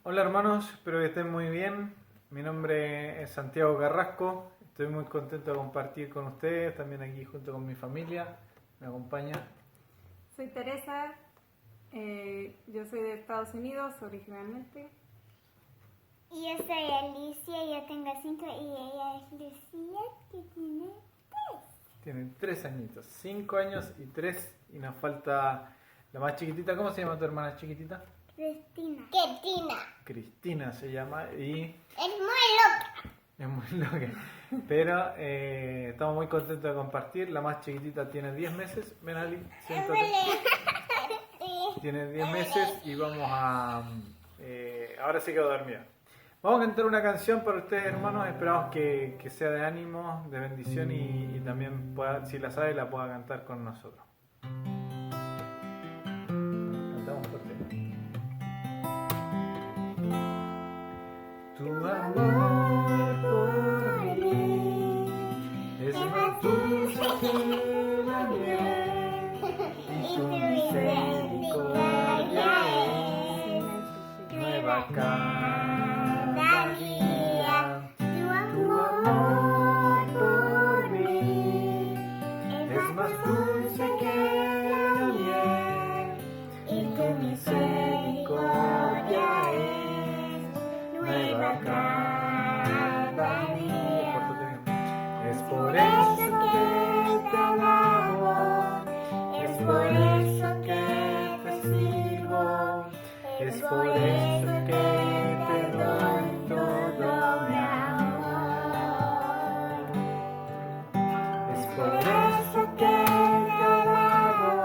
Hola hermanos, espero que estén muy bien. Mi nombre es Santiago Carrasco. Estoy muy contento de compartir con ustedes, también aquí junto con mi familia. Me acompaña. Soy Teresa, yo soy de Estados Unidos originalmente. Y yo soy Alicia, yo tengo 5 y ella es Lucía, que tiene 3. Tienen 3 añitos, 5 años y 3. Y nos falta la más chiquitita. ¿Cómo se llama tu hermana chiquitita? Cristina. Cristina. Cristina se llama y Es muy loca. es muy loca. Pero estamos muy contentos de compartir. La más chiquitita tiene 10 meses. Ven Ali, siéntate. Tiene 10 meses y vamos a... ahora sí quedó dormida. Vamos a cantar una canción para ustedes, hermanos. Esperamos que sea de ánimo, de bendición y también, pueda, si la sabe, la pueda cantar con nosotros. Cantamos fuerte. Tu amor por mí es más dulce que la miel y tu misericordia es nueva cada día. Tu amor por mí es más dulce que la miel y tu misericordia es nueva cada día. Es por eso que te alabo, es por eso que te sirvo, es por eso que te doy todo mi amor. Es por eso que te alabo,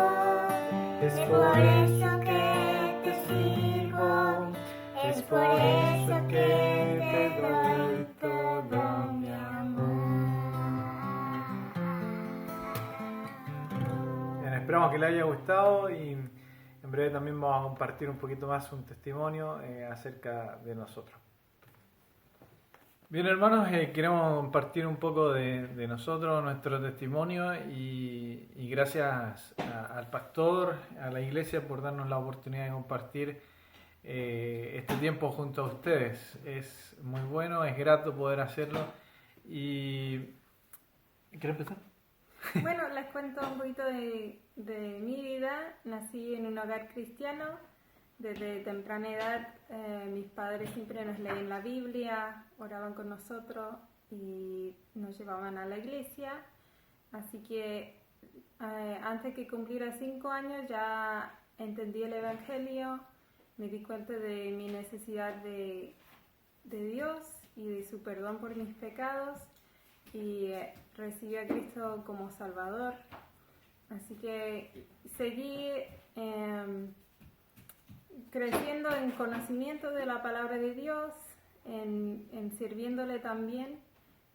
es por eso que te sirvo, es por eso que te doy todo mi amor. Bien, esperamos que les haya gustado y en breve también vamos a compartir un poquito más un testimonio acerca de nosotros. Bien hermanos, queremos compartir un poco de nosotros, nuestro testimonio y gracias al pastor, a la iglesia por darnos la oportunidad de compartir este tiempo junto a ustedes. Es muy bueno, es grato poder hacerlo y... ¿Quieres empezar? Bueno, les cuento un poquito de mi vida. Nací en un hogar cristiano. Desde temprana edad mis padres siempre nos leían la Biblia, oraban con nosotros y nos llevaban a la iglesia. Así que antes que cumpliera 5 años ya entendí el Evangelio, me di cuenta de mi necesidad de Dios y de su perdón por mis pecados y recibí a Cristo como Salvador. Así que seguí creciendo en conocimiento de la palabra de Dios, en sirviéndole también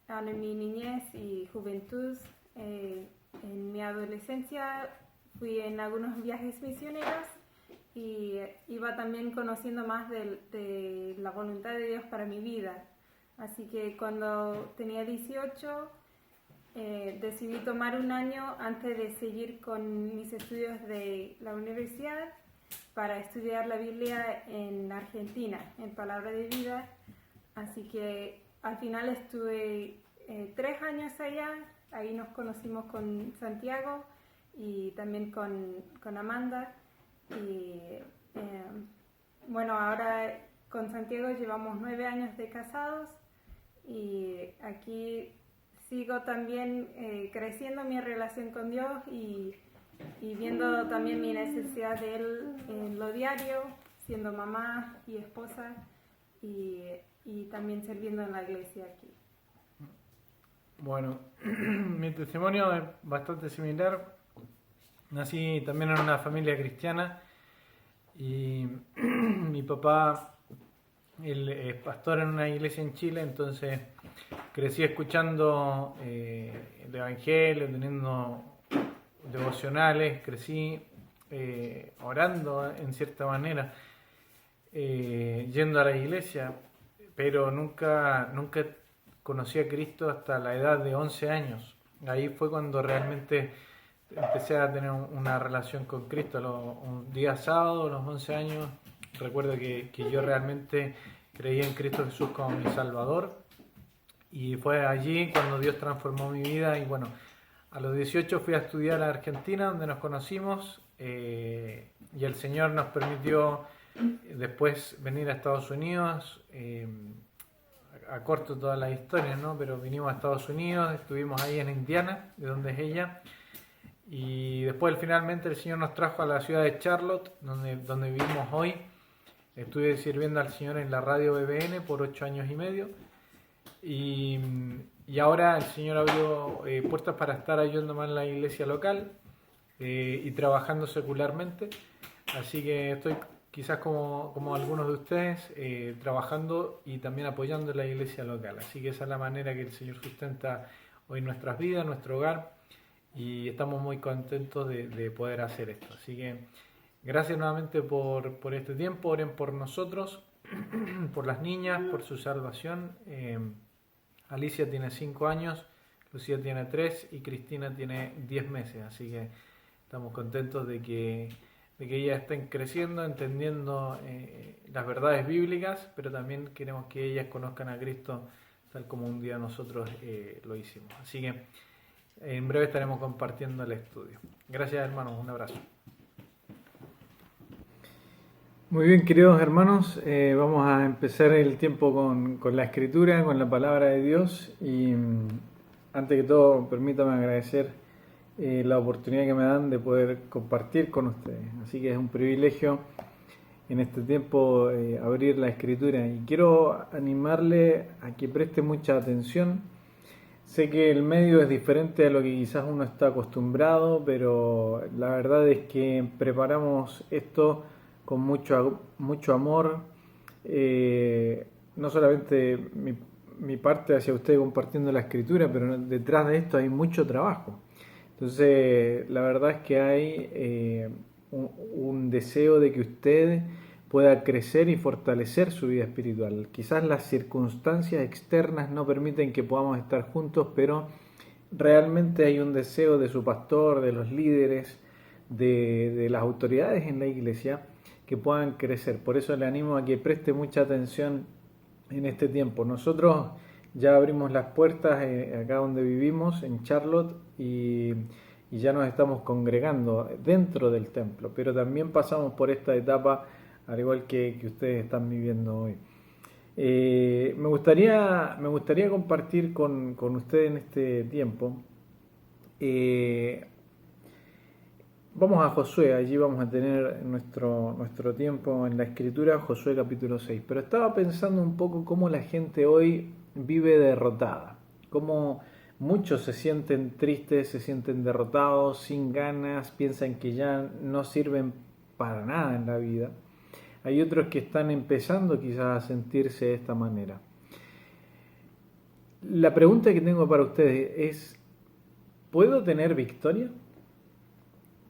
en mi niñez y juventud. En mi adolescencia fui en algunos viajes misioneros y iba también conociendo más de la voluntad de Dios para mi vida. Así que cuando tenía 18 decidí tomar un año antes de seguir con mis estudios de la universidad para estudiar la Biblia en Argentina, en Palabra de Vida. Así que al final estuve 3 años allá, ahí nos conocimos con Santiago y también con Amanda. Y bueno, ahora con Santiago llevamos 9 años de casados y aquí sigo también creciendo mi relación con Dios y viendo también mi necesidad de Él en lo diario, siendo mamá y esposa y también sirviendo en la iglesia aquí. Bueno, mi testimonio es bastante similar. Nací también en una familia cristiana y mi papá él es pastor en una iglesia en Chile, entonces crecí escuchando el Evangelio, teniendo devocionales, crecí orando en cierta manera, yendo a la iglesia, pero nunca conocí a Cristo hasta la edad de 11 años. Ahí fue cuando realmente empecé a tener una relación con Cristo. Un día sábado, a los 11 años, recuerdo que yo realmente creí en Cristo Jesús como mi Salvador, y fue allí cuando Dios transformó mi vida. Y bueno, a los 18 fui a estudiar a Argentina, donde nos conocimos, y el Señor nos permitió después venir a Estados Unidos. Acorto todas las historias, ¿no? Pero vinimos a Estados Unidos, estuvimos ahí en Indiana, de donde es ella, y después finalmente el Señor nos trajo a la ciudad de Charlotte, donde vivimos hoy. Estuve sirviendo al Señor en la radio BBN por 8 años y medio, y ahora el Señor abrió puertas para estar ayudando más en la iglesia local y trabajando secularmente. Así que estoy quizás como algunos de ustedes, trabajando y también apoyando la iglesia local. Así que esa es la manera que el Señor sustenta hoy nuestras vidas, nuestro hogar, y estamos muy contentos de poder hacer esto. Así que gracias nuevamente por este tiempo. Oren por nosotros, por las niñas, por su salvación. Alicia tiene 5 años, Lucía tiene 3 y Cristina tiene 10 meses. Así que estamos contentos de que ellas estén creciendo, entendiendo las verdades bíblicas, pero también queremos que ellas conozcan a Cristo tal como un día nosotros lo hicimos. Así que en breve estaremos compartiendo el estudio. Gracias, hermanos, un abrazo. Muy bien, queridos hermanos, vamos a empezar el tiempo con la escritura, con la palabra de Dios, y antes que todo permítame agradecer la oportunidad que me dan de poder compartir con ustedes. Así que es un privilegio en este tiempo abrir la escritura, y quiero animarle a que preste mucha atención. Sé que el medio es diferente a lo que quizás uno está acostumbrado, pero la verdad es que preparamos esto con mucho amor, no solamente mi parte hacia usted compartiendo la escritura, pero detrás de esto hay mucho trabajo. Entonces, la verdad es que hay un deseo de que usted pueda crecer y fortalecer su vida espiritual. Quizás las circunstancias externas no permiten que podamos estar juntos, pero realmente hay un deseo de su pastor, de los líderes, de las autoridades en la iglesia, que puedan crecer. Por eso le animo a que preste mucha atención en este tiempo. Nosotros ya abrimos las puertas acá donde vivimos, en Charlotte, y ya nos estamos congregando dentro del templo, pero también pasamos por esta etapa, al igual que ustedes están viviendo hoy. Me gustaría compartir con ustedes en este tiempo. Vamos a Josué, allí vamos a tener nuestro tiempo en la escritura, Josué capítulo 6. Pero estaba pensando un poco cómo la gente hoy vive derrotada, cómo muchos se sienten tristes, se sienten derrotados, sin ganas, piensan que ya no sirven para nada en la vida. Hay otros que están empezando quizás a sentirse de esta manera. La pregunta que tengo para ustedes es, ¿puedo tener victoria?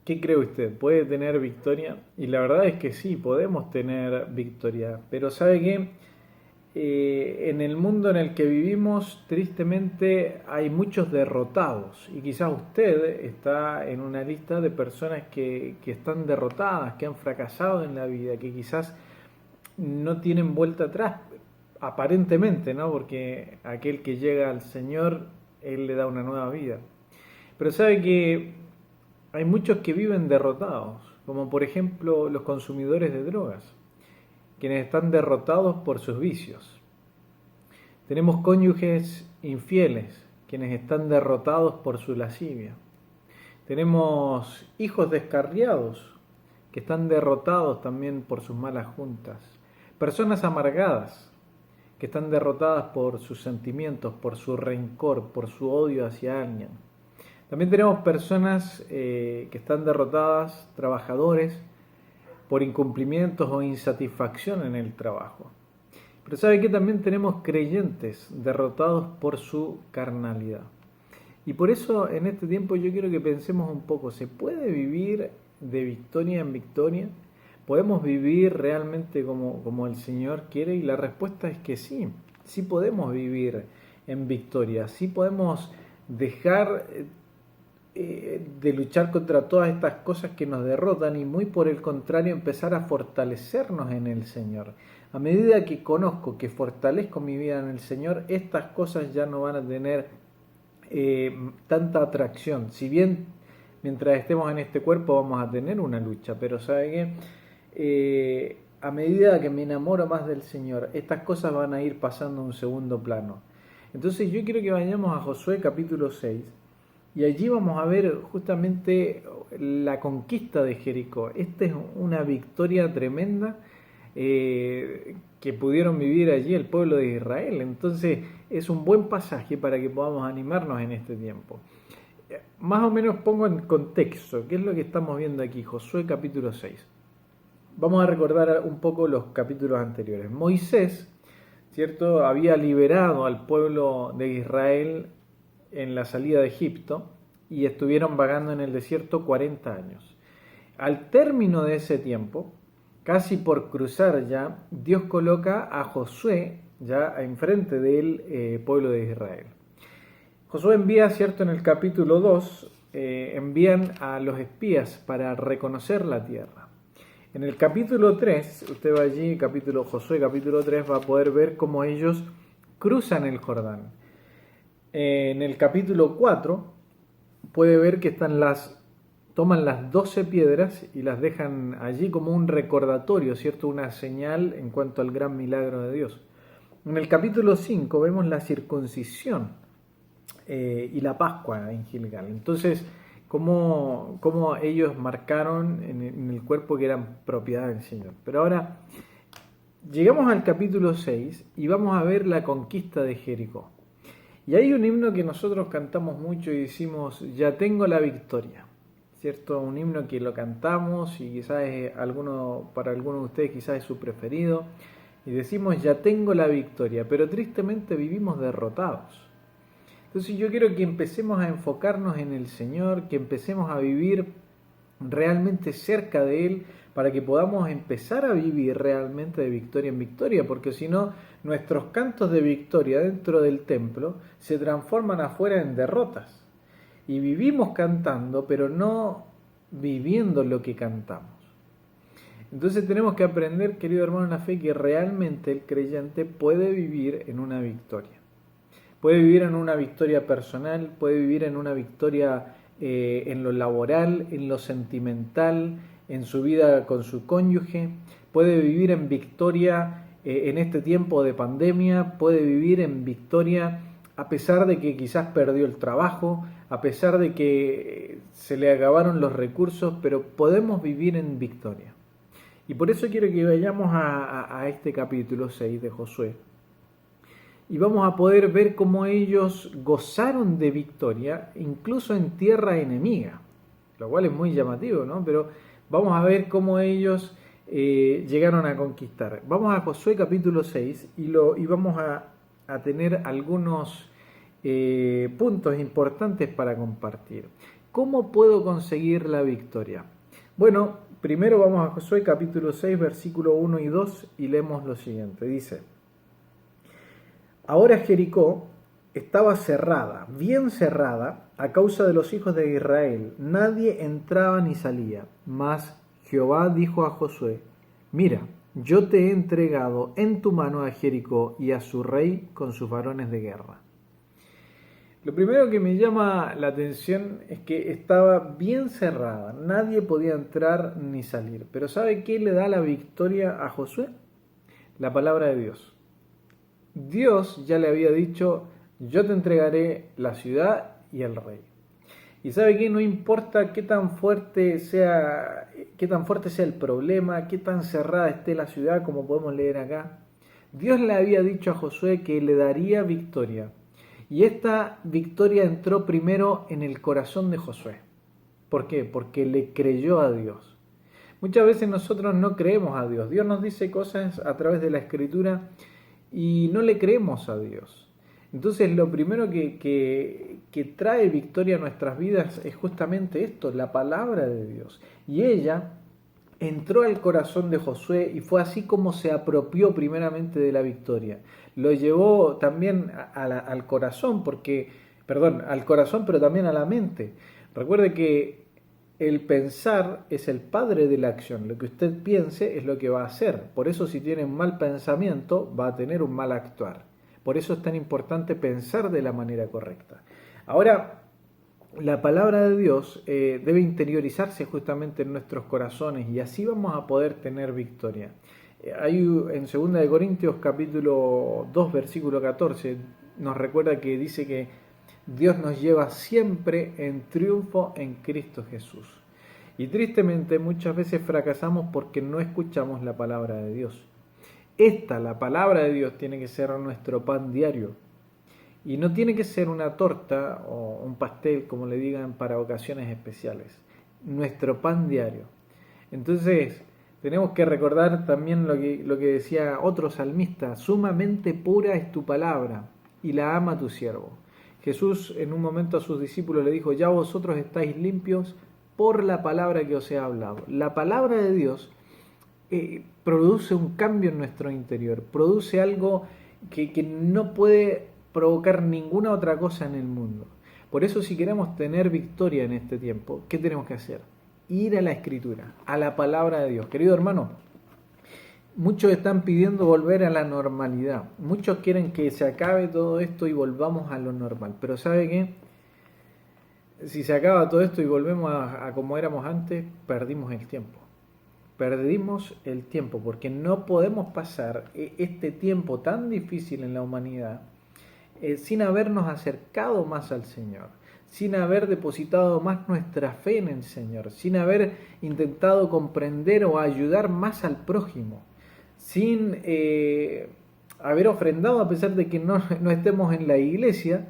¿Qué cree usted? ¿Puede tener victoria? Y la verdad es que sí, podemos tener victoria. Pero ¿sabe qué? En el mundo en el que vivimos, tristemente, hay muchos derrotados. Y quizás usted está en una lista de personas que están derrotadas, que han fracasado en la vida, que quizás no tienen vuelta atrás, aparentemente, ¿no? Porque aquel que llega al Señor, Él le da una nueva vida. Pero ¿sabe que hay muchos que viven derrotados, como por ejemplo los consumidores de drogas, quienes están derrotados por sus vicios? Tenemos cónyuges infieles, quienes están derrotados por su lascivia. Tenemos hijos descarriados, que están derrotados también por sus malas juntas. Personas amargadas, que están derrotadas por sus sentimientos, por su rencor, por su odio hacia alguien. También tenemos personas que están derrotadas, trabajadores, por incumplimientos o insatisfacción en el trabajo. Pero ¿sabe qué? También tenemos creyentes derrotados por su carnalidad. Y por eso en este tiempo yo quiero que pensemos un poco, ¿se puede vivir de victoria en victoria? ¿Podemos vivir realmente como el Señor quiere? Y la respuesta es que sí, sí podemos vivir en victoria, sí podemos dejar de luchar contra todas estas cosas que nos derrotan y muy por el contrario empezar a fortalecernos en el Señor. A medida que conozco, que fortalezco mi vida en el Señor, estas cosas ya no van a tener tanta atracción. Si bien mientras estemos en este cuerpo vamos a tener una lucha, pero ¿sabe qué? A medida que me enamoro más del Señor, estas cosas van a ir pasando a un segundo plano. Entonces yo quiero que vayamos a Josué capítulo 6 y allí vamos a ver justamente la conquista de Jericó. Esta es una victoria tremenda que pudieron vivir allí el pueblo de Israel. Entonces es un buen pasaje para que podamos animarnos en este tiempo. Más o menos pongo en contexto qué es lo que estamos viendo aquí, Josué capítulo 6. Vamos a recordar un poco los capítulos anteriores. Moisés, ¿cierto?, había liberado al pueblo de Israel en la salida de Egipto y estuvieron vagando en el desierto 40 años. Al término de ese tiempo, casi por cruzar ya, Dios coloca a Josué ya enfrente del pueblo de Israel. Josué envía, ¿cierto?, en el capítulo 2, envían a los espías para reconocer la tierra. En el capítulo 3, usted va allí, Josué capítulo 3, va a poder ver cómo ellos cruzan el Jordán. En el capítulo 4 puede ver que toman las 12 piedras y las dejan allí como un recordatorio, ¿cierto?, una señal en cuanto al gran milagro de Dios. En el capítulo 5 vemos la circuncisión y la Pascua en Gilgal. Entonces, cómo ellos marcaron en el cuerpo que eran propiedad del Señor. Pero ahora llegamos al capítulo 6 y vamos a ver la conquista de Jericó. Y hay un himno que nosotros cantamos mucho y decimos, ya tengo la victoria, ¿cierto? Un himno que lo cantamos y quizás para algunos de ustedes quizás es su preferido. Y decimos, ya tengo la victoria, pero tristemente vivimos derrotados. Entonces yo quiero que empecemos a enfocarnos en el Señor, que empecemos a vivir realmente cerca de Él, para que podamos empezar a vivir realmente de victoria en victoria, porque si no, nuestros cantos de victoria dentro del templo se transforman afuera en derrotas. Y vivimos cantando, pero no viviendo lo que cantamos. Entonces tenemos que aprender, querido hermano en la fe, que realmente el creyente puede vivir en una victoria. Puede vivir en una victoria personal, puede vivir en una victoria en lo laboral, en lo sentimental, en su vida con su cónyuge, puede vivir en victoria en este tiempo de pandemia, puede vivir en victoria a pesar de que quizás perdió el trabajo, a pesar de que se le acabaron los recursos, pero podemos vivir en victoria. Y por eso quiero que vayamos a este capítulo 6 de Josué. Y vamos a poder ver cómo ellos gozaron de victoria, incluso en tierra enemiga, lo cual es muy llamativo, ¿no? Pero vamos a ver cómo ellos llegaron a conquistar. Vamos a Josué capítulo 6 y vamos a tener algunos puntos importantes para compartir. ¿Cómo puedo conseguir la victoria? Bueno, primero vamos a Josué capítulo 6, versículo 1 y 2 y leemos lo siguiente. Dice: Ahora Jericó estaba cerrada, bien cerrada, a causa de los hijos de Israel. Nadie entraba ni salía. Mas Jehová dijo a Josué: Mira, yo te he entregado en tu mano a Jericó y a su rey con sus varones de guerra. Lo primero que me llama la atención es que estaba bien cerrada. Nadie podía entrar ni salir. Pero ¿sabe qué le da la victoria a Josué? La palabra de Dios. Dios ya le había dicho, yo te entregaré la ciudad y el rey. Y sabe que no importa qué tan fuerte sea el problema, qué tan cerrada esté la ciudad, como podemos leer acá, Dios le había dicho a Josué que le daría victoria. Y esta victoria entró primero en el corazón de Josué. ¿Por qué? Porque le creyó a Dios. Muchas veces nosotros no creemos a Dios. Dios nos dice cosas a través de la Escritura y no le creemos a Dios. Entonces lo primero que trae victoria a nuestras vidas es justamente esto, la palabra de Dios. Y ella entró al corazón de Josué y fue así como se apropió primeramente de la victoria. Lo llevó también al corazón, pero también a la mente. Recuerde que el pensar es el padre de la acción. Lo que usted piense es lo que va a hacer. Por eso si tiene un mal pensamiento va a tener un mal actuar. Por eso es tan importante pensar de la manera correcta. Ahora, la palabra de Dios debe interiorizarse justamente en nuestros corazones y así vamos a poder tener victoria. Hay en 2 de Corintios capítulo 2 versículo 14 nos recuerda que dice que Dios nos lleva siempre en triunfo en Cristo Jesús. Y tristemente muchas veces fracasamos porque no escuchamos la palabra de Dios. La palabra de Dios tiene que ser nuestro pan diario. Y no tiene que ser una torta o un pastel, como le digan, para ocasiones especiales. Nuestro pan diario. Entonces, tenemos que recordar también lo que decía otro salmista: sumamente pura es tu palabra y la ama tu siervo. Jesús en un momento a sus discípulos le dijo: ya vosotros estáis limpios por la palabra que os he hablado. La palabra de Dios produce un cambio en nuestro interior, produce algo que no puede provocar ninguna otra cosa en el mundo. Por eso, si queremos tener victoria en este tiempo, ¿qué tenemos que hacer? Ir a la Escritura, a la palabra de Dios. Querido hermano, muchos están pidiendo volver a la normalidad. Muchos quieren que se acabe todo esto y volvamos a lo normal. Pero ¿sabe qué? Si se acaba todo esto y volvemos a como éramos antes, perdimos el tiempo. Perdimos el tiempo porque no podemos pasar este tiempo tan difícil en la humanidad sin habernos acercado más al Señor, sin haber depositado más nuestra fe en el Señor, sin haber intentado comprender o ayudar más al prójimo, sin haber ofrendado a pesar de que no estemos en la iglesia.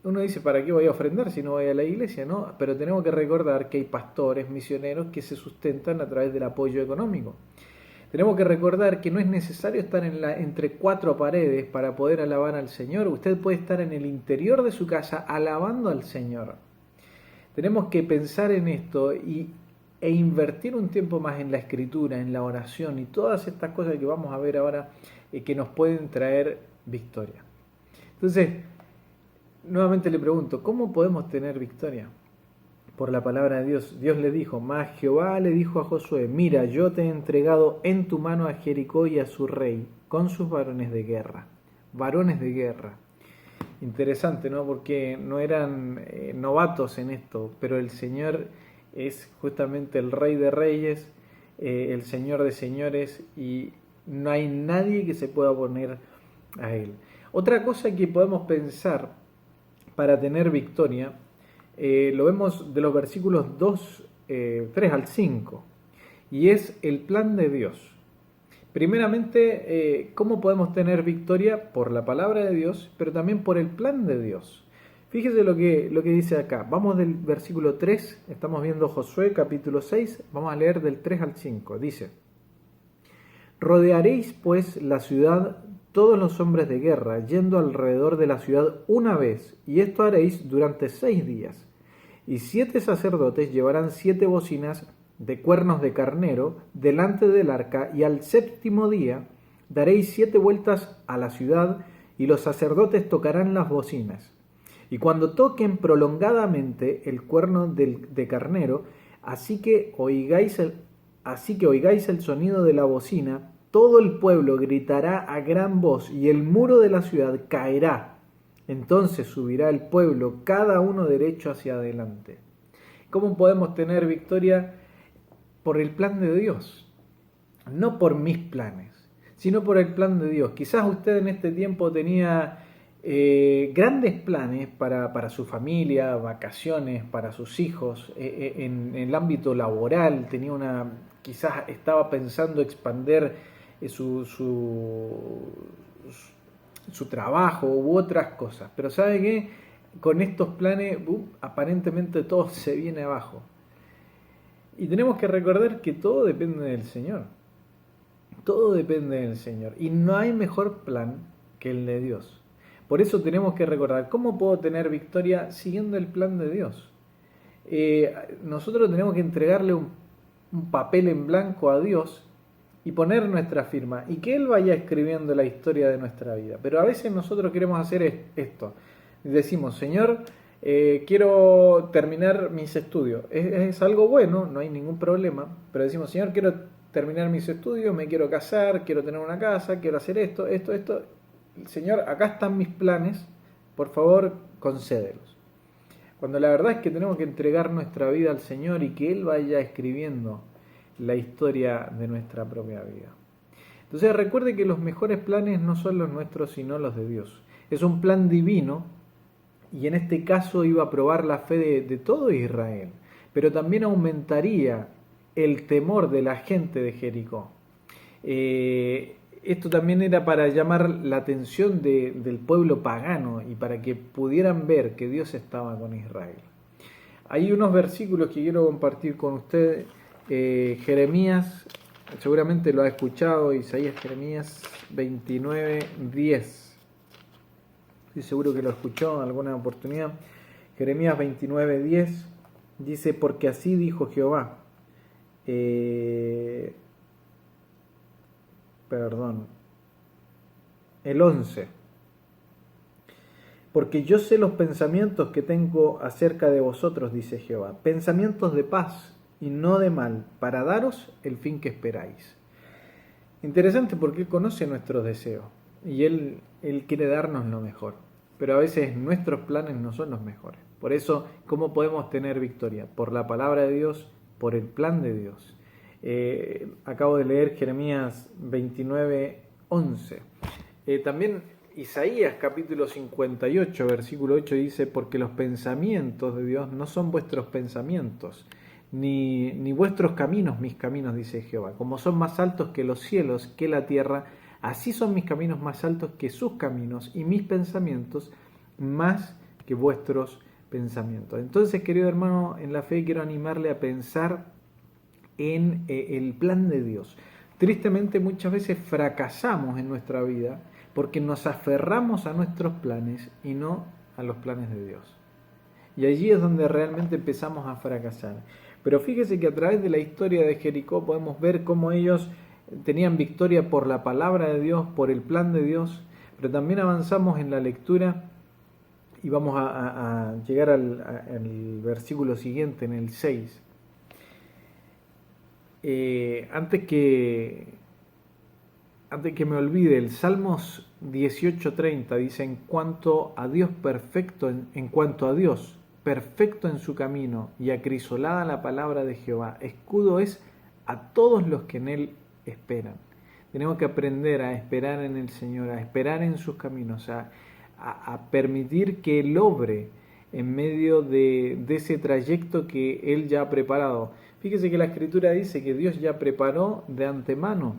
Uno dice, ¿para qué voy a ofrendar si no voy a la iglesia? ¿No? Pero tenemos que recordar que hay pastores, misioneros que se sustentan a través del apoyo económico. Tenemos que recordar que no es necesario estar entre cuatro paredes para poder alabar al Señor. Usted puede estar en el interior de su casa alabando al Señor. Tenemos que pensar en esto e invertir un tiempo más en la escritura, en la oración y todas estas cosas que vamos a ver ahora que nos pueden traer victoria. Entonces, nuevamente le pregunto, ¿cómo podemos tener victoria? Por la palabra de Dios. Dios le dijo, mas Jehová le dijo a Josué: mira, yo te he entregado en tu mano a Jericó y a su rey, con sus varones de guerra. Varones de guerra. Interesante, ¿no? Porque no eran novatos en esto, pero el Señor es justamente el Rey de Reyes, el Señor de Señores, y no hay nadie que se pueda oponer a Él. Otra cosa que podemos pensar para tener victoria, lo vemos de los versículos 3 al 5, y es el plan de Dios. Primeramente, ¿cómo podemos tener victoria? Por la palabra de Dios, pero también por el plan de Dios. Fíjese lo que dice acá. Vamos del versículo 3, estamos viendo Josué capítulo 6, vamos a leer del 3 al 5. Dice: rodearéis pues la ciudad todos los hombres de guerra, yendo alrededor de la ciudad una vez, y esto haréis durante 6 días. Y 7 sacerdotes llevarán 7 bocinas de cuernos de carnero delante del arca, y al 7º día daréis 7 vueltas a la ciudad, y los sacerdotes tocarán las bocinas. Y cuando toquen prolongadamente el cuerno de carnero, así que oigáis el sonido de la bocina, todo el pueblo gritará a gran voz, y el muro de la ciudad caerá. Entonces subirá el pueblo, cada uno derecho hacia adelante. ¿Cómo podemos tener victoria? Por el plan de Dios. No por mis planes, sino por el plan de Dios. Quizás usted en este tiempo tenía grandes planes para su familia, vacaciones, para sus hijos, en el ámbito laboral, quizás estaba pensando expandir su trabajo u otras cosas, pero ¿sabe qué? Con estos planes aparentemente todo se viene abajo, y tenemos que recordar que todo depende del Señor. Todo depende del Señor, y no hay mejor plan que el de Dios. Por eso tenemos que recordar, ¿cómo puedo tener victoria? Siguiendo el plan de Dios. Nosotros tenemos que entregarle un papel en blanco a Dios y poner nuestra firma, y que Él vaya escribiendo la historia de nuestra vida. Pero a veces nosotros queremos hacer esto. Decimos: Señor, quiero terminar mis estudios. Es algo bueno, no hay ningún problema, pero decimos, Señor, quiero terminar mis estudios, me quiero casar, quiero tener una casa, quiero hacer esto. Señor, acá están mis planes, por favor, concédelos. Cuando la verdad es que tenemos que entregar nuestra vida al Señor y que Él vaya escribiendo la historia de nuestra propia vida. Entonces recuerde que los mejores planes no son los nuestros, sino los de Dios. Es un plan divino y en este caso iba a probar la fe de todo Israel, pero también aumentaría el temor de la gente de Jericó. Esto también era para llamar la atención del pueblo pagano y para que pudieran ver que Dios estaba con Israel. Hay unos versículos que quiero compartir con ustedes. Jeremías, seguramente lo ha escuchado, Jeremías 29:10. Estoy seguro que lo escuchó en alguna oportunidad. Jeremías 29:10 dice, porque así dijo Jehová. El 11. Porque yo sé los pensamientos que tengo acerca de vosotros, dice Jehová, pensamientos de paz y no de mal, para daros el fin que esperáis. Interesante porque Él conoce nuestros deseos y Él quiere darnos lo mejor, pero a veces nuestros planes no son los mejores. Por eso, ¿cómo podemos tener victoria? Por la palabra de Dios, por el plan de Dios. Acabo de leer Jeremías 29:11. También Isaías capítulo 58, versículo 8 dice, porque los pensamientos de Dios no son vuestros pensamientos, ni vuestros caminos mis caminos, dice Jehová. Como son más altos que los cielos, que la tierra, así son mis caminos más altos que sus caminos, y mis pensamientos más que vuestros pensamientos. Entonces, querido hermano, en la fe quiero animarle a pensar en el plan de Dios. Tristemente muchas veces fracasamos en nuestra vida porque nos aferramos a nuestros planes y no a los planes de Dios. Y allí es donde realmente empezamos a fracasar. Pero fíjese que a través de la historia de Jericó podemos ver cómo ellos tenían victoria por la palabra de Dios, por el plan de Dios, pero también avanzamos en la lectura y vamos a llegar al versículo siguiente, en el 6. Antes que me olvide, el Salmos 18:30 dice, en cuanto a Dios, perfecto en su camino y acrisolada la palabra de Jehová, escudo es a todos los que en él esperan. Tenemos que aprender a esperar en el Señor, a esperar en sus caminos, a permitir que Él obre en medio de ese trayecto que Él ya ha preparado. Fíjese que la Escritura dice que Dios ya preparó de antemano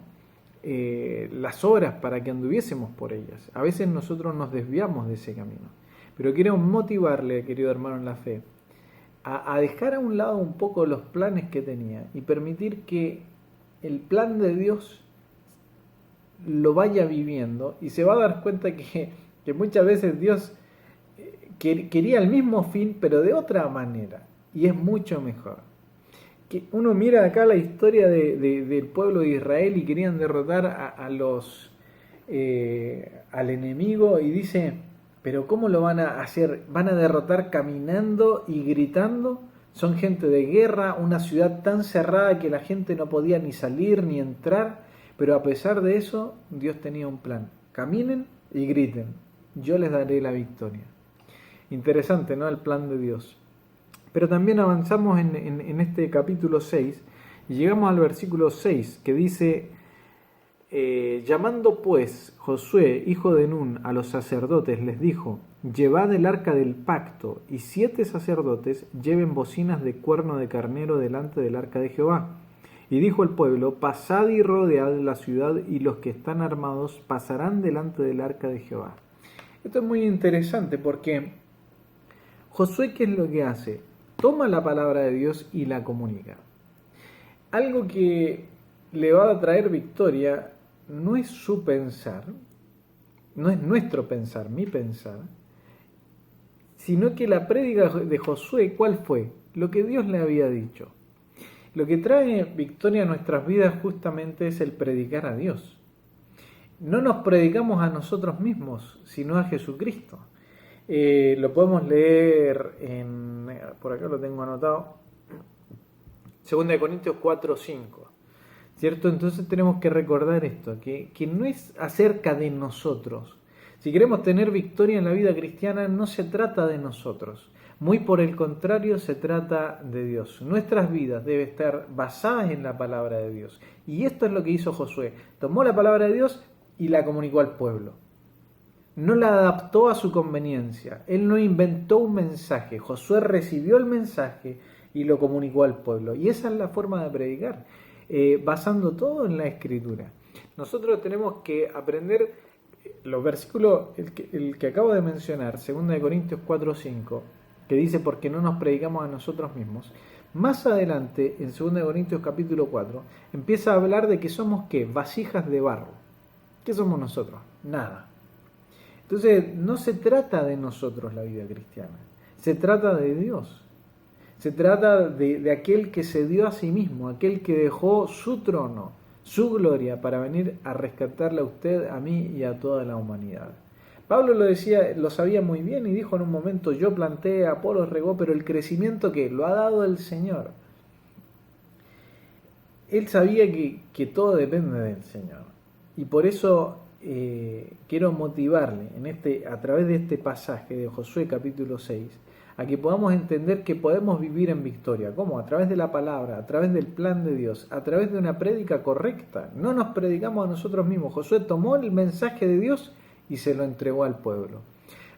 las obras para que anduviésemos por ellas. A veces nosotros nos desviamos de ese camino, pero quiero motivarle, querido hermano en la fe, a dejar a un lado un poco los planes que tenía y permitir que el plan de Dios lo vaya viviendo, y se va a dar cuenta que muchas veces Dios quería el mismo fin pero de otra manera, y es mucho mejor. Que uno mira acá la historia del pueblo de Israel y querían derrotar al enemigo y dice, pero ¿cómo lo van a hacer? ¿Van a derrotar caminando y gritando? Son gente de guerra, una ciudad tan cerrada que la gente no podía ni salir ni entrar, pero a pesar de eso Dios tenía un plan. Caminen y griten, yo les daré la victoria. Interesante, ¿no? El plan de Dios. Pero también avanzamos en este capítulo 6 y llegamos al versículo 6 que dice, llamando pues Josué, hijo de Nun, a los sacerdotes, les dijo, llevad el arca del pacto, y 7 sacerdotes lleven bocinas de cuerno de carnero delante del arca de Jehová. Y dijo el pueblo, pasad y rodead la ciudad, y los que están armados pasarán delante del arca de Jehová. Esto es muy interesante porque Josué, ¿qué es lo que hace? Toma la palabra de Dios y la comunica. Algo que le va a traer victoria no es su pensar, no es nuestro pensar, mi pensar, sino que la prédica de Josué, ¿cuál fue? Lo que Dios le había dicho. Lo que trae victoria a nuestras vidas justamente es el predicar a Dios. No nos predicamos a nosotros mismos, sino a Jesucristo. Lo podemos leer por acá lo tengo anotado, 2 Corintios 4:5. ¿Cierto? Entonces tenemos que recordar esto, que no es acerca de nosotros. Si queremos tener victoria en la vida cristiana, no se trata de nosotros. Muy por el contrario, se trata de Dios. Nuestras vidas deben estar basadas en la palabra de Dios. Y esto es lo que hizo Josué. Tomó la palabra de Dios y la comunicó al pueblo. No la adaptó a su conveniencia. Él no inventó un mensaje. Josué recibió el mensaje y lo comunicó al pueblo. Y esa es la forma de predicar. Basando todo en la Escritura. Nosotros tenemos que aprender los versículos, el que acabo de mencionar, 2 Corintios 4:5, que dice porque no nos predicamos a nosotros mismos. Más adelante, en 2 Corintios capítulo 4, empieza a hablar de que somos ¿qué? Vasijas de barro. ¿Qué somos nosotros? Nada. Entonces, no se trata de nosotros la vida cristiana, se trata de Dios. Se trata de aquel que se dio a sí mismo, aquel que dejó su trono, su gloria, para venir a rescatarle a usted, a mí y a toda la humanidad. Pablo lo decía, lo sabía muy bien y dijo en un momento, yo planté, Apolos regó, pero el crecimiento ¿qué? Lo ha dado el Señor. Él sabía que todo depende del Señor. Y por eso quiero motivarle a través de este pasaje de Josué capítulo 6, a que podamos entender que podemos vivir en victoria. ¿Cómo? A través de la palabra, a través del plan de Dios, a través de una prédica correcta. No nos predicamos a nosotros mismos. Josué tomó el mensaje de Dios y se lo entregó al pueblo.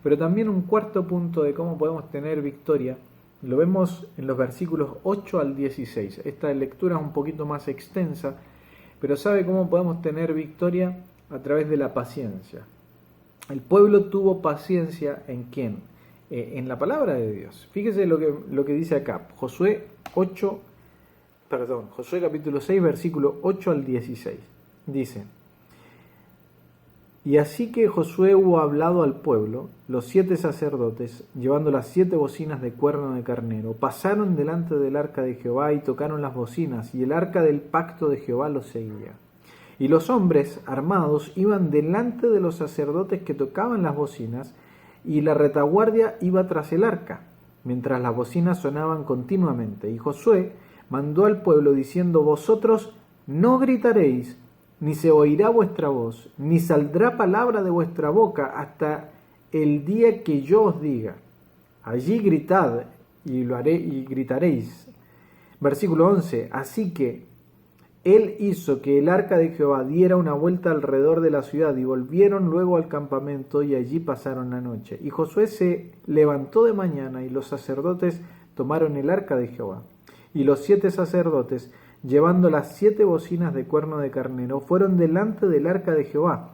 Pero también un cuarto punto de cómo podemos tener victoria, lo vemos en los versículos 8 al 16. Esta lectura es un poquito más extensa, pero ¿sabe cómo podemos tener victoria? A través de la paciencia. El pueblo tuvo paciencia ¿en quién? En la palabra de Dios. Fíjese lo que dice acá, Josué capítulo 6, versículo 8 al 16. Dice, y así que Josué hubo hablado al pueblo, los 7 sacerdotes, llevando las 7 bocinas de cuerno de carnero, pasaron delante del arca de Jehová y tocaron las bocinas, y el arca del pacto de Jehová los seguía. Y los hombres armados iban delante de los sacerdotes que tocaban las bocinas, y la retaguardia iba tras el arca, mientras las bocinas sonaban continuamente. Y Josué mandó al pueblo diciendo, vosotros no gritaréis, ni se oirá vuestra voz, ni saldrá palabra de vuestra boca hasta el día que yo os diga. Allí gritad y lo haré y gritaréis. Versículo 11. Así que él hizo que el arca de Jehová diera una vuelta alrededor de la ciudad y volvieron luego al campamento y allí pasaron la noche. Y Josué se levantó de mañana y los sacerdotes tomaron el arca de Jehová. Y los 7 sacerdotes, llevando las 7 bocinas de cuerno de carnero, fueron delante del arca de Jehová,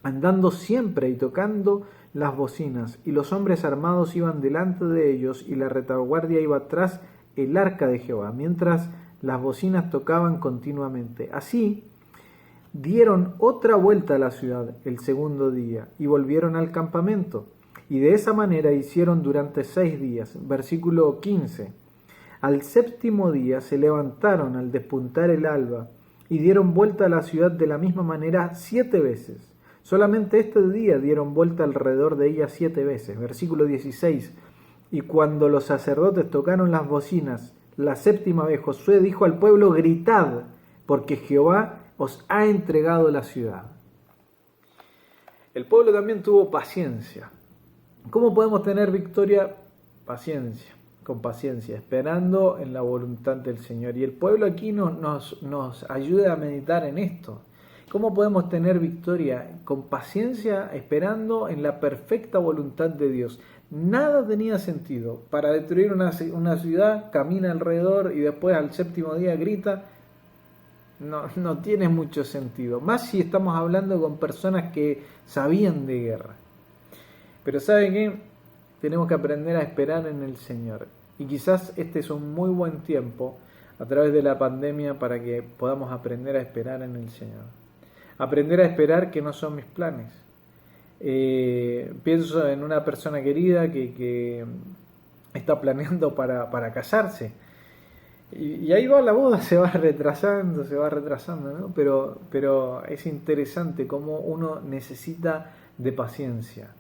andando siempre y tocando las bocinas. Y los hombres armados iban delante de ellos y la retaguardia iba tras el arca de Jehová, mientras las bocinas tocaban continuamente. Así dieron otra vuelta a la ciudad el segundo día y volvieron al campamento. Y de esa manera hicieron durante 6 días. Versículo 15. Al 7º día se levantaron al despuntar el alba y dieron vuelta a la ciudad de la misma manera 7 veces. Solamente este día dieron vuelta alrededor de ella 7 veces. Versículo 16. Y cuando los sacerdotes tocaron las bocinas la 7ª vez, Josué dijo al pueblo, gritad, porque Jehová os ha entregado la ciudad. El pueblo también tuvo paciencia. ¿Cómo podemos tener victoria? Paciencia, con paciencia, esperando en la voluntad del Señor. Y el pueblo aquí nos ayuda a meditar en esto. ¿Cómo podemos tener victoria? Con paciencia, esperando en la perfecta voluntad de Dios. Nada tenía sentido. Para destruir una ciudad, camina alrededor y después al 7º día grita. No tiene mucho sentido. Más si estamos hablando con personas que sabían de guerra. Pero ¿sabe qué? Tenemos que aprender a esperar en el Señor. Y quizás este es un muy buen tiempo a través de la pandemia para que podamos aprender a esperar en el Señor. Aprender a esperar que no son mis planes. Pienso en una persona querida que está planeando para casarse. Y ahí va la boda, se va retrasando, ¿no? Pero es interesante cómo uno necesita de paciencia.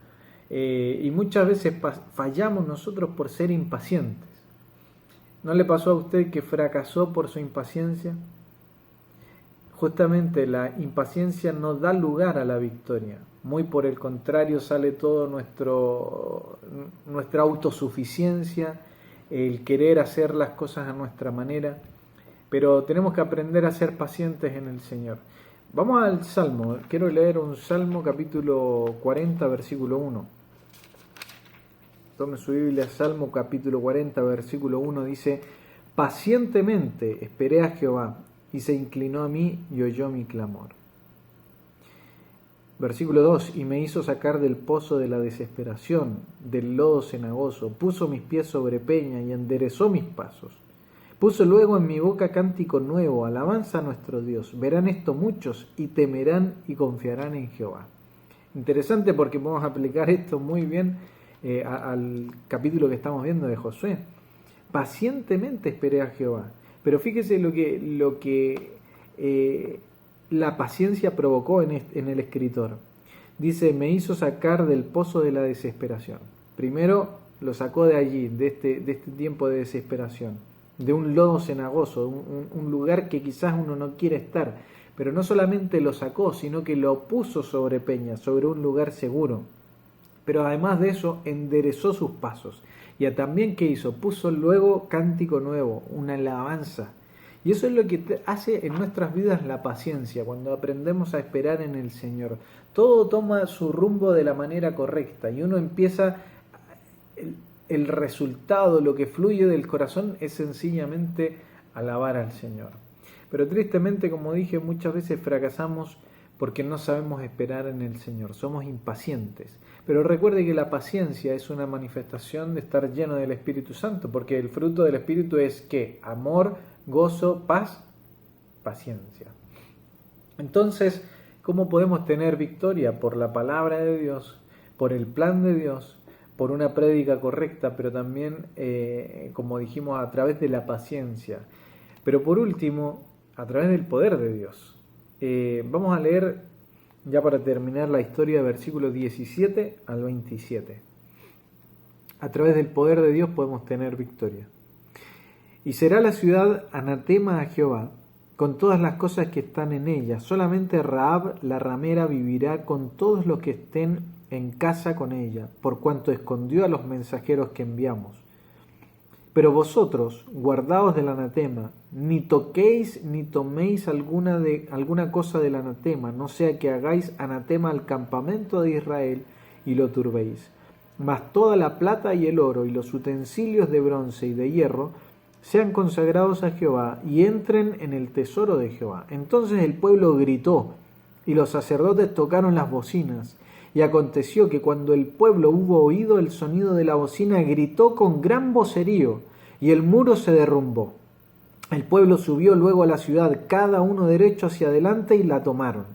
Y muchas veces fallamos nosotros por ser impacientes. ¿No le pasó a usted que fracasó por su impaciencia? Justamente la impaciencia no da lugar a la victoria. Muy por el contrario, sale todo nuestra autosuficiencia, el querer hacer las cosas a nuestra manera. Pero tenemos que aprender a ser pacientes en el Señor. Vamos al Salmo. Quiero leer un Salmo capítulo 40, versículo 1. Tome su Biblia, Salmo capítulo 40, versículo 1, dice: pacientemente esperé a Jehová, y se inclinó a mí y oyó mi clamor. Versículo 2, y me hizo sacar del pozo de la desesperación, del lodo cenagoso, puso mis pies sobre peña y enderezó mis pasos. Puso luego en mi boca cántico nuevo, alabanza a nuestro Dios. Verán esto muchos y temerán y confiarán en Jehová. Interesante porque podemos aplicar esto muy bien al capítulo que estamos viendo de Josué. Pacientemente esperé a Jehová. Pero fíjese lo que la paciencia provocó en el escritor. Dice, me hizo sacar del pozo de la desesperación. Primero lo sacó de allí, de este tiempo de desesperación, de un lodo cenagoso, un lugar que quizás uno no quiere estar, pero no solamente lo sacó, sino que lo puso sobre peña, sobre un lugar seguro. Pero además de eso, enderezó sus pasos. Y también, ¿qué hizo? Puso luego cántico nuevo, una alabanza. Y eso es lo que hace en nuestras vidas la paciencia, cuando aprendemos a esperar en el Señor. Todo toma su rumbo de la manera correcta y uno empieza... El resultado, lo que fluye del corazón es sencillamente alabar al Señor. Pero tristemente, como dije, muchas veces fracasamos porque no sabemos esperar en el Señor, somos impacientes. Pero recuerde que la paciencia es una manifestación de estar lleno del Espíritu Santo, porque el fruto del Espíritu es ¿qué? Amor, gozo, paz, paciencia. Entonces, ¿cómo podemos tener victoria? Por la palabra de Dios, por el plan de Dios, por una prédica correcta, pero también, como dijimos, a través de la paciencia. Pero por último, a través del poder de Dios. Vamos a leer, ya para terminar, la historia de versículos 17 al 27. A través del poder de Dios podemos tener victoria. Y será la ciudad anatema a Jehová, con todas las cosas que están en ella. Solamente Rahab la ramera vivirá con todos los que estén en casa con ella, por cuanto escondió a los mensajeros que enviamos. Pero vosotros, guardaos del anatema, ni toquéis ni toméis alguna cosa del anatema, no sea que hagáis anatema al campamento de Israel y lo turbéis. Mas toda la plata y el oro y los utensilios de bronce y de hierro sean consagrados a Jehová y entren en el tesoro de Jehová. Entonces el pueblo gritó y los sacerdotes tocaron las bocinas. Y aconteció que cuando el pueblo hubo oído el sonido de la bocina, gritó con gran vocerío, y el muro se derrumbó. El pueblo subió luego a la ciudad, cada uno derecho hacia adelante, y la tomaron.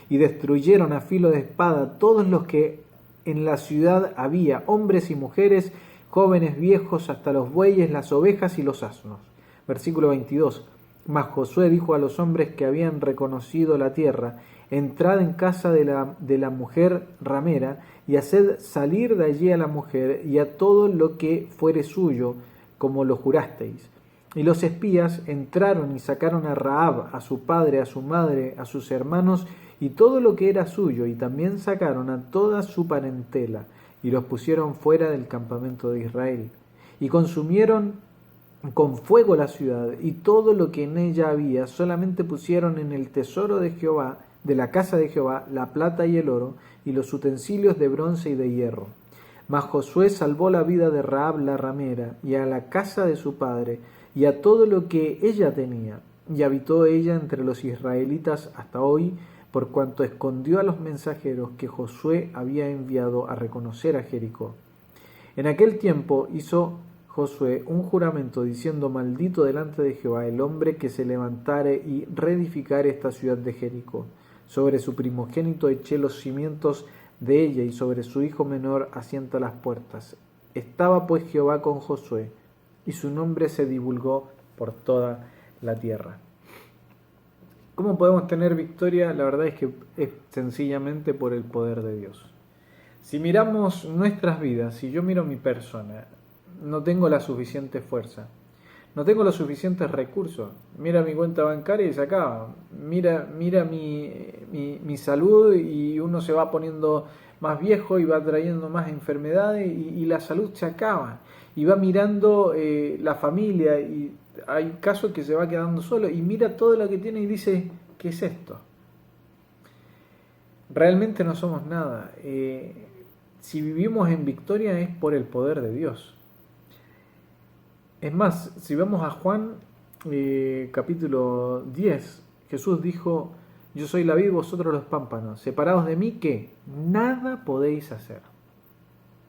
Y destruyeron a filo de espada todos los que en la ciudad había, hombres y mujeres, jóvenes, viejos, hasta los bueyes, las ovejas y los asnos. Versículo 22. Mas Josué dijo a los hombres que habían reconocido la tierra: entrad en casa de la mujer ramera, y haced salir de allí a la mujer y a todo lo que fuere suyo, como lo jurasteis. Y los espías entraron y sacaron a Rahab, a su padre, a su madre, a sus hermanos, y todo lo que era suyo, y también sacaron a toda su parentela, y los pusieron fuera del campamento de Israel. Y consumieron con fuego la ciudad, y todo lo que en ella había, solamente pusieron en el tesoro de Jehová, de la casa de Jehová, la plata y el oro, y los utensilios de bronce y de hierro. Mas Josué salvó la vida de Rahab la ramera, y a la casa de su padre, y a todo lo que ella tenía, y habitó ella entre los israelitas hasta hoy, por cuanto escondió a los mensajeros que Josué había enviado a reconocer a Jericó. En aquel tiempo hizo Josué un juramento diciendo: maldito delante de Jehová el hombre que se levantare y reedificare esta ciudad de Jericó. Sobre su primogénito eché los cimientos de ella, y sobre su hijo menor asienta las puertas. Estaba pues Jehová con Josué, y su nombre se divulgó por toda la tierra. ¿Cómo podemos tener victoria? La verdad es que es sencillamente por el poder de Dios. Si miramos nuestras vidas, si yo miro mi persona, no tengo la suficiente fuerza, no tengo los suficientes recursos. Mira mi cuenta bancaria y se acaba. Mira mi salud y uno se va poniendo más viejo y va trayendo más enfermedades y la salud se acaba. Y va mirando la familia y hay casos que se va quedando solo y mira todo lo que tiene y dice, ¿qué es esto? Realmente no somos nada. Si vivimos en victoria es por el poder de Dios. Es más, si vamos a Juan capítulo 10, Jesús dijo, yo soy la vid, vosotros los pámpanos, separados de mí, ¿qué? Nada podéis hacer.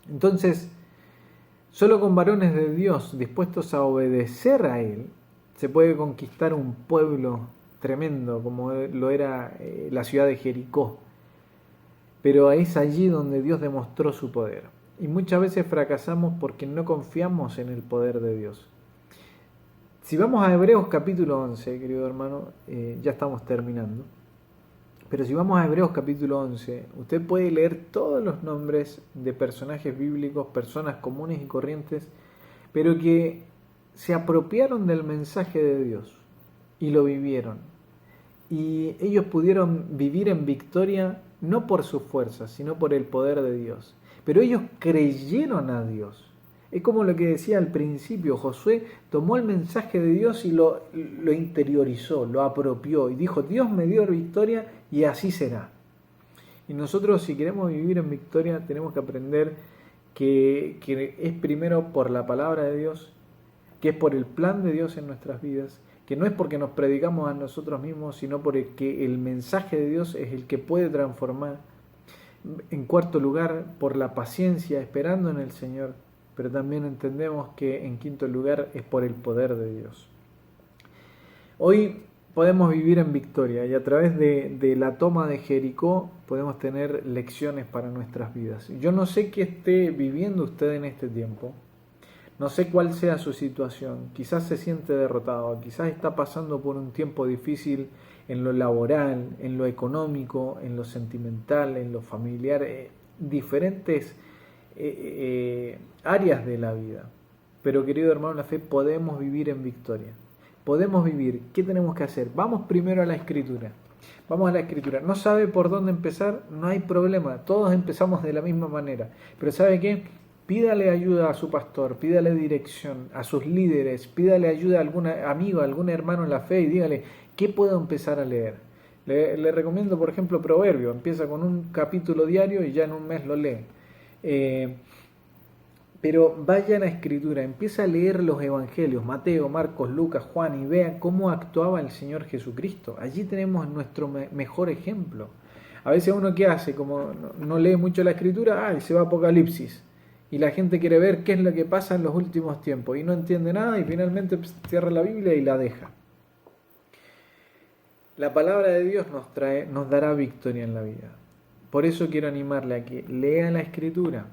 Entonces, solo con varones de Dios dispuestos a obedecer a Él, se puede conquistar un pueblo tremendo como lo era la ciudad de Jericó. Pero es allí donde Dios demostró su poder. Y muchas veces fracasamos porque no confiamos en el poder de Dios. Si vamos a Hebreos capítulo 11, querido hermano, ya estamos terminando. Pero si vamos a Hebreos capítulo 11, usted puede leer todos los nombres de personajes bíblicos, personas comunes y corrientes, pero que se apropiaron del mensaje de Dios y lo vivieron. Y ellos pudieron vivir en victoria no por su fuerza, sino por el poder de Dios. Pero ellos creyeron a Dios. Es como lo que decía al principio, Josué tomó el mensaje de Dios y lo interiorizó, lo apropió y dijo, Dios me dio victoria y así será. Y nosotros si queremos vivir en victoria tenemos que aprender que es primero por la palabra de Dios, que es por el plan de Dios en nuestras vidas, que no es porque nos predicamos a nosotros mismos, sino porque el mensaje de Dios es el que puede transformar. En cuarto lugar, por la paciencia, esperando en el Señor, pero también entendemos que en quinto lugar es por el poder de Dios. Hoy podemos vivir en victoria y a través de la toma de Jericó podemos tener lecciones para nuestras vidas. Yo no sé qué esté viviendo usted en este tiempo, no sé cuál sea su situación, quizás se siente derrotado, quizás está pasando por un tiempo difícil en lo laboral, en lo económico, en lo sentimental, en lo familiar, diferentes áreas de la vida. Pero querido hermano en la fe, podemos vivir en victoria. Podemos vivir. ¿Qué tenemos que hacer? Vamos primero a la Escritura. Vamos a la Escritura. ¿No sabe por dónde empezar? No hay problema. Todos empezamos de la misma manera. Pero ¿sabe qué? Pídale ayuda a su pastor, pídale dirección a sus líderes, pídale ayuda a algún amigo, a algún hermano en la fe y dígale, ¿qué puedo empezar a leer? Le recomiendo, por ejemplo, Proverbio. Empieza con un capítulo diario y ya en un mes lo lee. Pero vaya a la Escritura, empieza a leer los Evangelios, Mateo, Marcos, Lucas, Juan, y vea cómo actuaba el Señor Jesucristo. Allí tenemos nuestro mejor ejemplo. A veces uno, ¿qué hace? Como no lee mucho la Escritura, y se va a Apocalipsis. Y la gente quiere ver qué es lo que pasa en los últimos tiempos y no entiende nada y finalmente cierra la Biblia y la deja. La palabra de Dios nos dará victoria en la vida. Por eso quiero animarle a que lea la Escritura.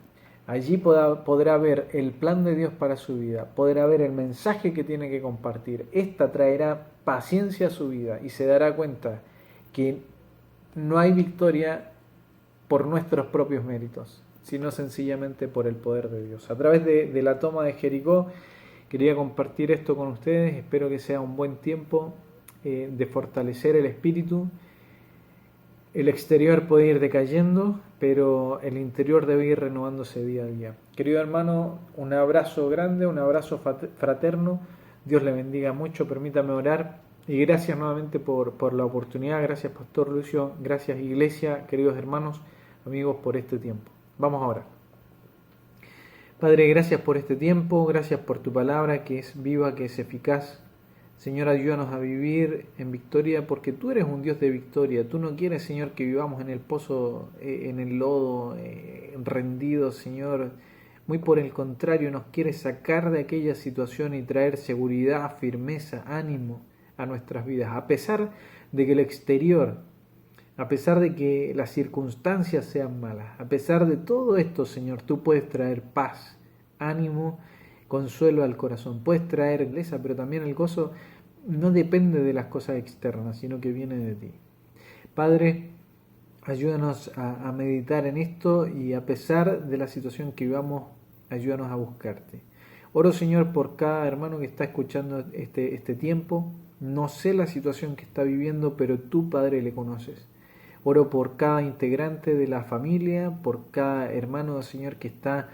Allí podrá ver el plan de Dios para su vida, podrá ver el mensaje que tiene que compartir. Esta traerá paciencia a su vida y se dará cuenta que no hay victoria por nuestros propios méritos, sino sencillamente por el poder de Dios. A través de la toma de Jericó quería compartir esto con ustedes. Espero que sea un buen tiempo de fortalecer el espíritu. El exterior puede ir decayendo, pero el interior debe ir renovándose día a día. Querido hermano, un abrazo grande, un abrazo fraterno. Dios le bendiga mucho, permítame orar. Y gracias nuevamente por la oportunidad. Gracias, Pastor Lucio. Gracias, Iglesia, queridos hermanos, amigos, por este tiempo. Vamos ahora. Padre, gracias por este tiempo, gracias por tu palabra que es viva, que es eficaz. Señor, ayúdanos a vivir en victoria porque tú eres un Dios de victoria. Tú no quieres, Señor, que vivamos en el pozo, en el lodo, rendidos, Señor. Muy por el contrario, nos quieres sacar de aquella situación y traer seguridad, firmeza, ánimo a nuestras vidas. A pesar de que el exterior, a pesar de que las circunstancias sean malas, a pesar de todo esto, Señor, tú puedes traer paz, ánimo, consuelo al corazón. Puedes traer grandeza, pero también el gozo no depende de las cosas externas, sino que viene de ti. Padre, ayúdanos a meditar en esto y a pesar de la situación que vivamos, ayúdanos a buscarte. Oro, Señor, por cada hermano que está escuchando este tiempo. No sé la situación que está viviendo, pero tú, Padre, le conoces. Oro por cada integrante de la familia, por cada hermano, Señor, que está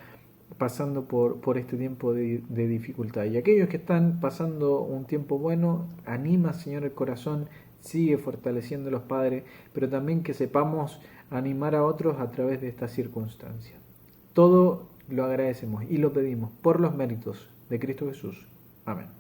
pasando por este tiempo de dificultad. Y aquellos que están pasando un tiempo bueno, anima, Señor, el corazón, sigue fortaleciendo a los padres, pero también que sepamos animar a otros a través de estas circunstancias. Todo lo agradecemos y lo pedimos por los méritos de Cristo Jesús. Amén.